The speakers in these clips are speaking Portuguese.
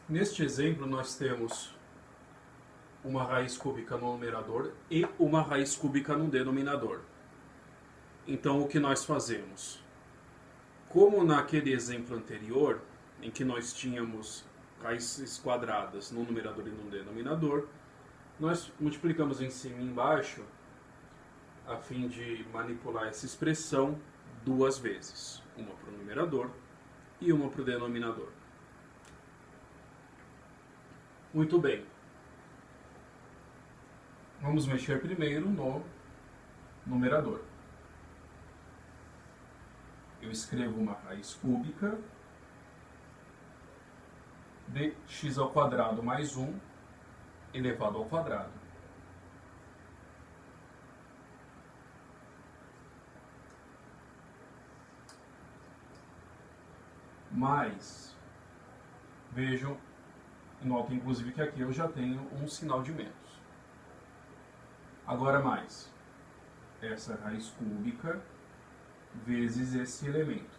Neste exemplo, nós temos uma raiz cúbica no numerador e uma raiz cúbica no denominador. Então, o que nós fazemos? Como naquele exemplo anterior, em que nós tínhamos raízes quadradas no numerador e no denominador, nós multiplicamos em cima e embaixo a fim de manipular essa expressão duas vezes, uma para o numerador e uma para o denominador. Muito bem. Vamos mexer primeiro no numerador. Eu escrevo uma raiz cúbica de x ao quadrado mais 1 elevado ao quadrado. Mais, vejam, notem inclusive que aqui eu já tenho um sinal de menos. Agora mais, essa raiz cúbica vezes esse elemento.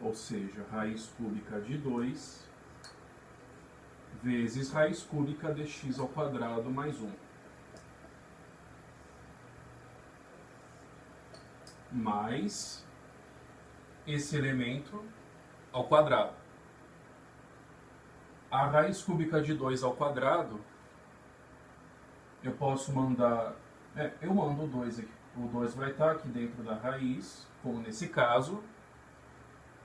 Ou seja, raiz cúbica de 2 vezes raiz cúbica de x ao quadrado mais 1. Mais esse elemento ao quadrado. A raiz cúbica de 2 ao quadrado, eu posso mandar... eu mando o 2 aqui. O 2 vai estar aqui dentro da raiz, como nesse caso,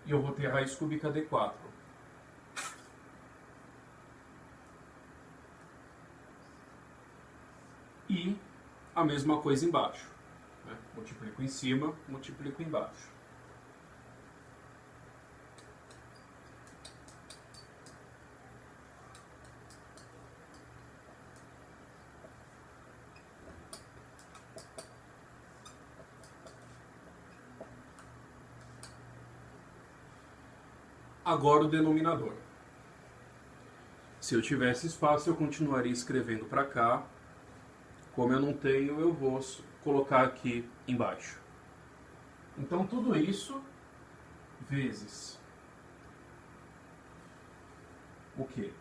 e eu vou ter a raiz cúbica de 4. E a mesma coisa embaixo. Multiplico em cima, multiplico embaixo. Agora o denominador. Se eu tivesse espaço, eu continuaria escrevendo para cá. Como eu não tenho, eu vou colocar aqui embaixo. Então, tudo isso vezes o quê?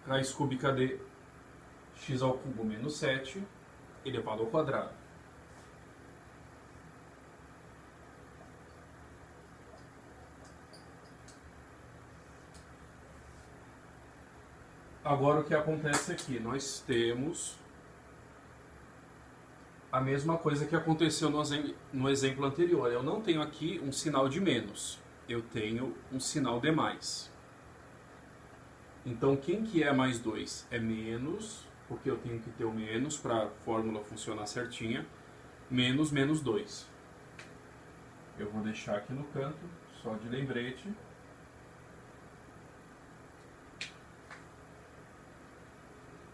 Raiz cúbica de x ao cubo menos 7 elevado ao quadrado. Agora o que acontece aqui? Nós temos a mesma coisa que aconteceu no exemplo anterior. Eu não tenho aqui um sinal de menos, eu tenho um sinal de mais. Então quem que é mais 2? É menos, porque eu tenho que ter o menos para a fórmula funcionar certinha, menos menos 2. Eu vou deixar aqui no canto, só de lembrete.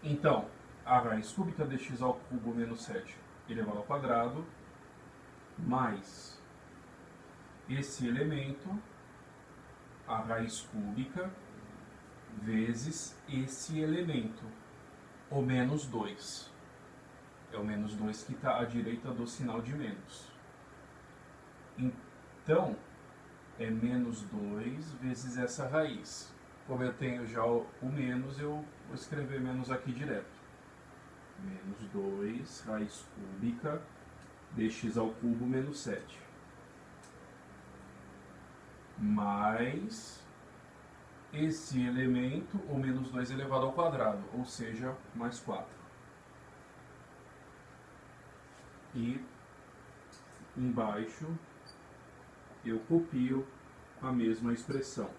Então, a raiz cúbica de x ao cubo menos 7 elevado ao quadrado, mais esse elemento, a raiz cúbica, vezes esse elemento, o menos 2. É o menos 2 que está à direita do sinal de menos. Então, é menos 2 vezes essa raiz. Como eu tenho já o menos, eu vou escrever menos aqui direto. Menos 2, raiz cúbica, de x ao cubo menos 7. Mais esse elemento, o menos 2 elevado ao quadrado, ou seja, mais 4. E embaixo eu copio a mesma expressão.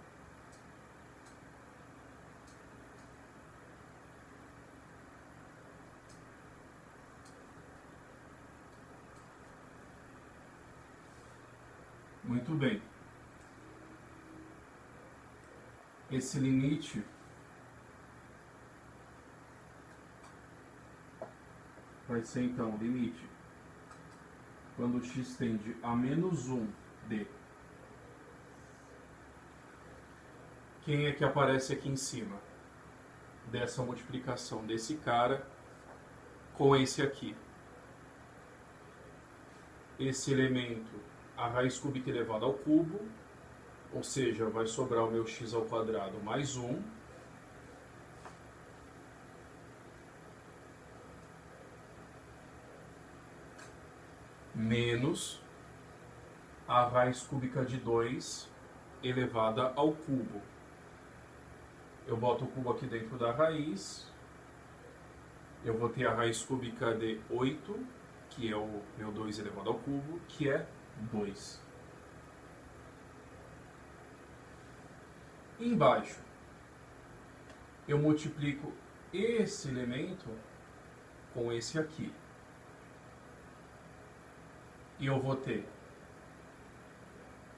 Muito bem. Esse limite vai ser então o limite quando x tende a menos 1 de... Quem é que aparece aqui em cima dessa multiplicação desse cara com esse aqui? Esse elemento a raiz cúbica elevada ao cubo, ou seja, vai sobrar o meu x ao quadrado mais 1, menos a raiz cúbica de 2 elevada ao cubo. Eu boto o cubo aqui dentro da raiz, eu vou ter a raiz cúbica de 8, que é o meu 2 elevado ao cubo, que é 2. Embaixo, eu multiplico esse elemento com esse aqui. E eu vou ter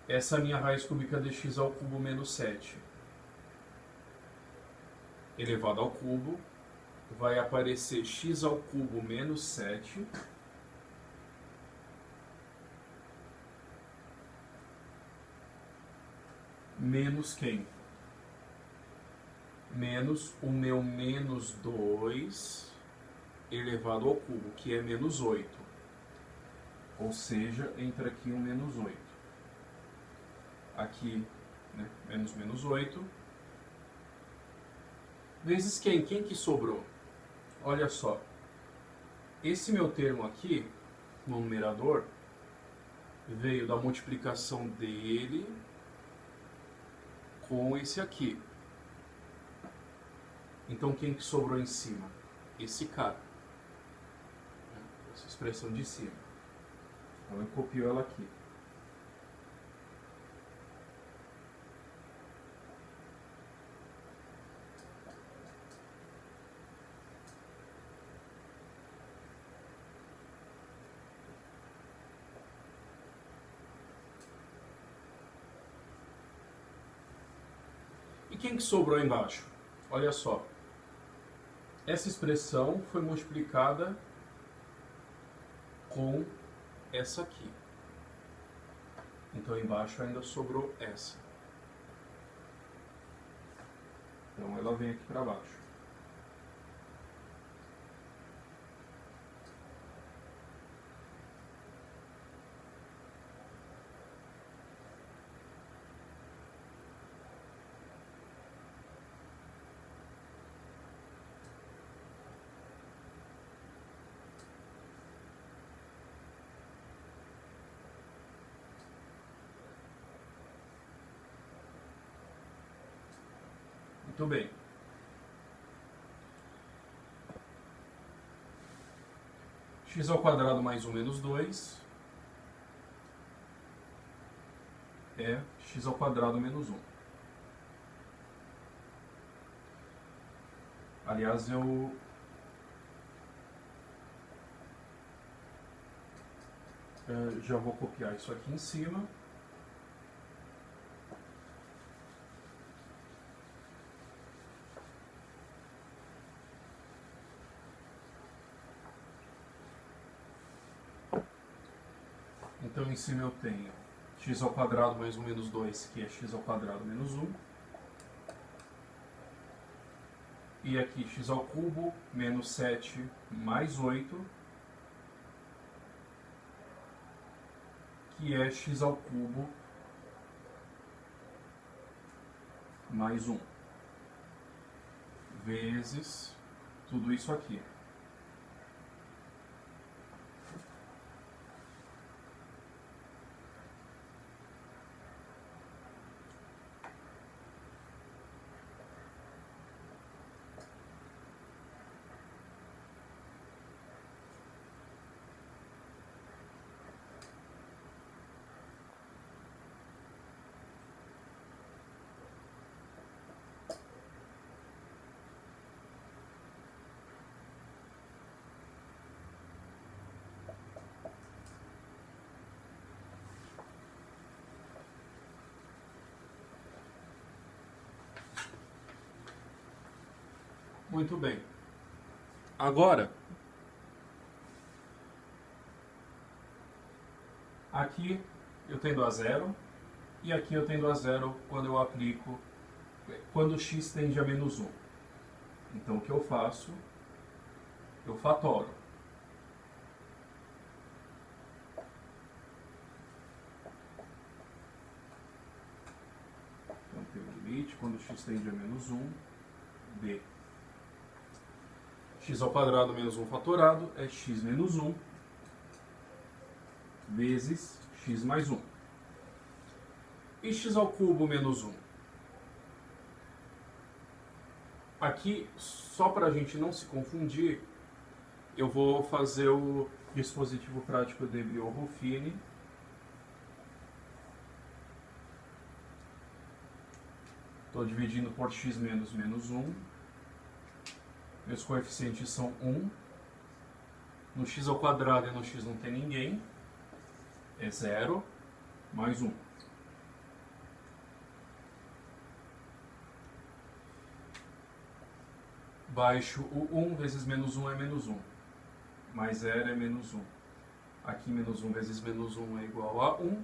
essa minha raiz cúbica de x ao cubo menos 7 elevado ao cubo, vai aparecer x ao cubo menos 7 menos quem? Menos o meu menos 2 elevado ao cubo, que é menos 8. Ou seja, entra aqui um menos 8. Aqui, né, menos 8. Vezes quem? Quem que sobrou? Olha só. Esse meu termo aqui, no numerador, veio da multiplicação dele com esse aqui. Então, quem que sobrou em cima? Esse cara. Essa expressão de cima. Então, eu copio ela aqui. E quem que sobrou embaixo? Olha só. Essa expressão foi multiplicada com essa aqui. Então, embaixo ainda sobrou essa. Então, ela vem aqui para baixo. Muito bem. X ao quadrado mais 1 menos 2 é x ao quadrado menos 1. Aliás, eu já vou copiar isso aqui em cima. Então, em cima eu tenho x ao quadrado mais 1 menos 2, que é x ao quadrado menos 1. E aqui x ao cubo menos 7 mais 8, que é x ao cubo mais 1, vezes tudo isso aqui. Muito bem. Agora, aqui eu tendo a zero, e aqui eu tendo a zero quando eu aplico, quando x tende a menos 1. Então, o que eu faço? Eu fatoro. limite, quando x tende a menos 1, b. X ao quadrado menos 1 fatorado é x menos 1 vezes x mais 1. E x ao cubo menos 1? Aqui, só para a gente não se confundir, eu vou fazer o dispositivo prático de Briones-Ruffini. Estou dividindo por x menos menos 1. Meus coeficientes são 1. No x ao quadrado e no x não tem ninguém. É 0 mais 1. Baixo o 1 vezes menos 1 é menos 1. Mais 0 é menos 1. Aqui menos 1 vezes menos 1 é igual a 1.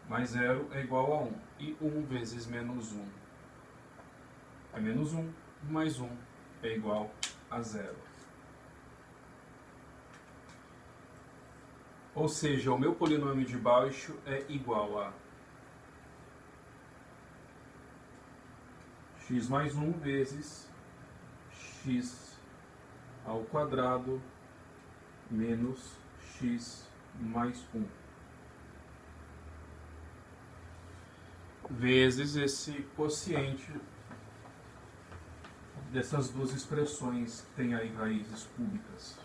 Mais 0 é igual a 1. E 1 vezes menos 1 é menos 1. Mais 1 é igual a 0. Ou seja, o meu polinômio de baixo é igual a x mais 1 vezes x ao quadrado menos x mais 1. Vezes esse quociente dessas duas expressões que tem aí raízes cúbicas.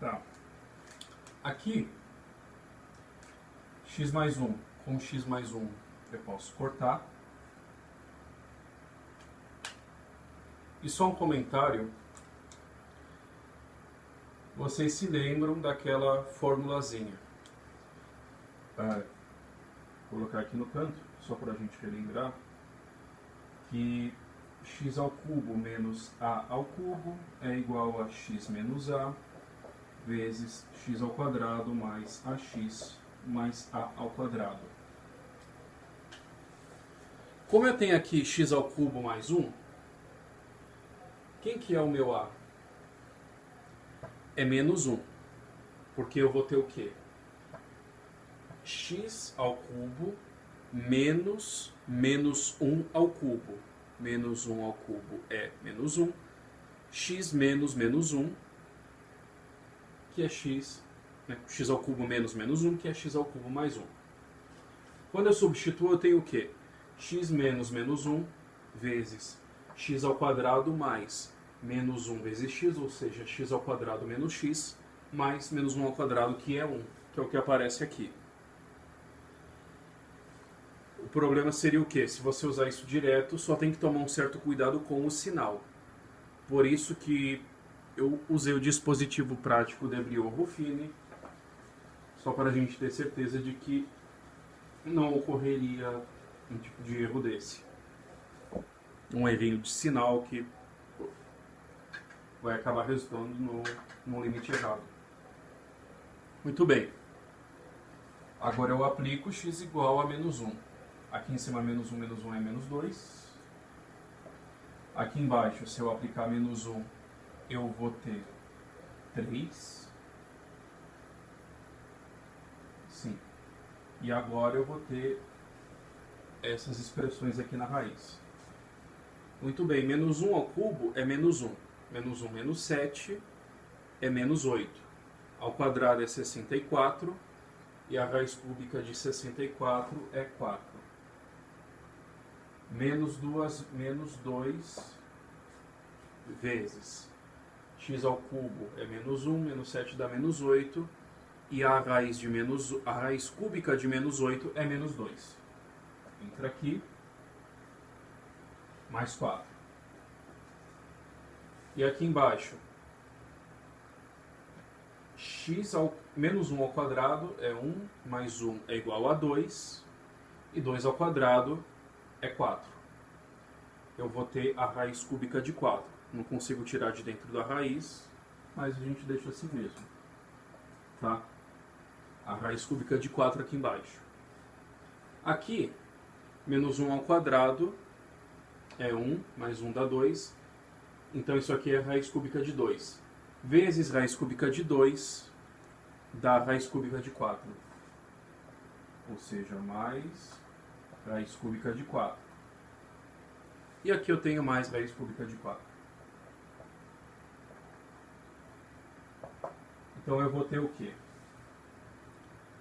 Tá. Aqui, x mais 1 com x mais 1 eu posso cortar. E só um comentário. Vocês se lembram daquela formulazinha? Vou colocar aqui no canto, só para a gente relembrar, que x ao cubo menos a ao cubo é igual a x menos a vezes x ao quadrado mais ax mais a ao quadrado. Como eu tenho aqui x ao cubo mais 1, quem que é o meu a? É menos 1, porque eu vou ter o quê? X ao cubo menos 1 ao cubo. Menos 1 ao cubo é menos 1. X menos menos 1, que é x, né? X ao cubo menos menos 1, que é x ao cubo mais 1. Quando eu substituo, eu tenho o quê? X menos menos 1 vezes x ao quadrado mais menos 1 vezes x, ou seja, x ao quadrado menos x, mais menos 1 ao quadrado, que é 1, que é o que aparece aqui. O problema seria o quê? Se você usar isso direto, só tem que tomar um certo cuidado com o sinal. Por isso que eu usei o dispositivo prático de Briones-Ruffini, só para a gente ter certeza de que não ocorreria um tipo de erro desse. Um errinho de sinal que vai acabar resultando no limite errado. Muito bem. Agora eu aplico x igual a menos 1. Aqui em cima menos 1 é menos 2. Aqui embaixo, se eu aplicar menos 1, eu vou ter 3. Sim. E agora eu vou ter essas expressões aqui na raiz. Muito bem, menos 1 ao cubo é menos 1. Menos 1 menos 7 é menos 8. Ao quadrado é 64. E a raiz cúbica de 64 é 4. Menos 2 vezes x ao cubo é menos 1, menos 7 dá menos 8. E a raiz cúbica de menos 8 é menos 2. Entra aqui, mais 4. E aqui embaixo, menos 1 ao quadrado é 1, mais 1 é igual a 2, e 2 ao quadrado é 4. Eu vou ter a raiz cúbica de 4. Não consigo tirar de dentro da raiz, mas a gente deixa assim mesmo. Tá? A raiz cúbica de 4 aqui embaixo. Aqui, menos 1 ao quadrado é 1, mais 1 dá 2. Então isso aqui é raiz cúbica de 2. Vezes raiz cúbica de 2 dá raiz cúbica de 4. Ou seja, mais raiz cúbica de 4. E aqui eu tenho mais raiz cúbica de 4. Então eu vou ter o quê?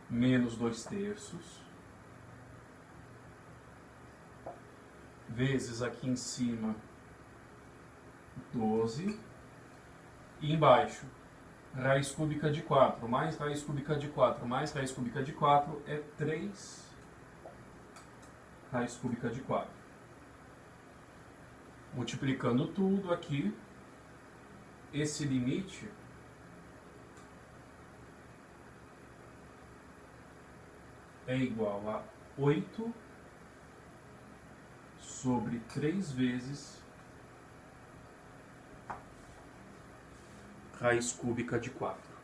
Menos 2/3 vezes aqui em cima 12 e embaixo raiz cúbica de 4 mais raiz cúbica de 4 mais raiz cúbica de 4 é 3 raiz cúbica de 4. Multiplicando tudo aqui, esse limite é igual a 8 sobre 3 vezes raiz cúbica de 4.